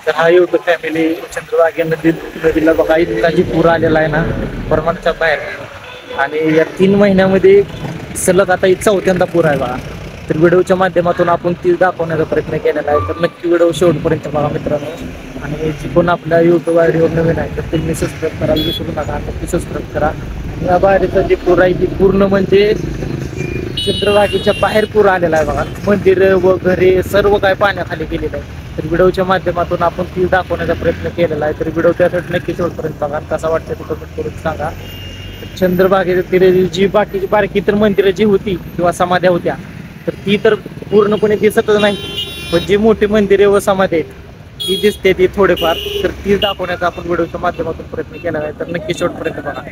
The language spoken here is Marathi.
तर हा युट्यूब फॅमिली चंद्रभागा नदीला बघा इतका जी पूर आलेला आहे ना प्रमाणाच्या बाहेर. आणि या 3 महिन्यामध्ये सलग आता चौथ्यांदा पूर आहे बघा. तर व्हिडिओच्या माध्यमातून आपण ती दाखवण्याचा प्रयत्न केलेला आहे. तर नक्की व्हिडिओ शेवटपर्यंत बघा मित्रांनो. आणि जी कोण आपल्या युट्यूब आयडीवर नवीन आहे तर तुम्ही सबस्क्राईब करायला विसरू नका. नक्की सबस्क्राईब करा. या बाहेरचं जी पूर आहे ती पूर्ण म्हणजे चंद्रभागेच्या बाहेर पूर आलेला आहे बघा. मंदिर वगैरे सर्व काय पाण्याखाली गेलेलं आहे. तर व्हिडिओच्या माध्यमातून आपण ती दाखवण्याचा प्रयत्न केलेला आहे. तर व्हिडिओ त्यासाठी नक्की शेवटपर्यंत बघा. कसा वाटतं ते कमेंट करून सांगा. चंद्रभागेच्या तिथे जी बाकीची बारकी तर मंदिरं जी होती किंवा समाध्या होत्या तर ती तर पूर्णपणे दिसतच नाही. पण जी मोठी मंदिरे व समाधी आहेत ती दिसते ती थोडेफार. तर ती दाखवण्याचा आपण व्हिडिओच्या माध्यमातून प्रयत्न केलेला आहे. तर नक्की शेवटपर्यंत बघा.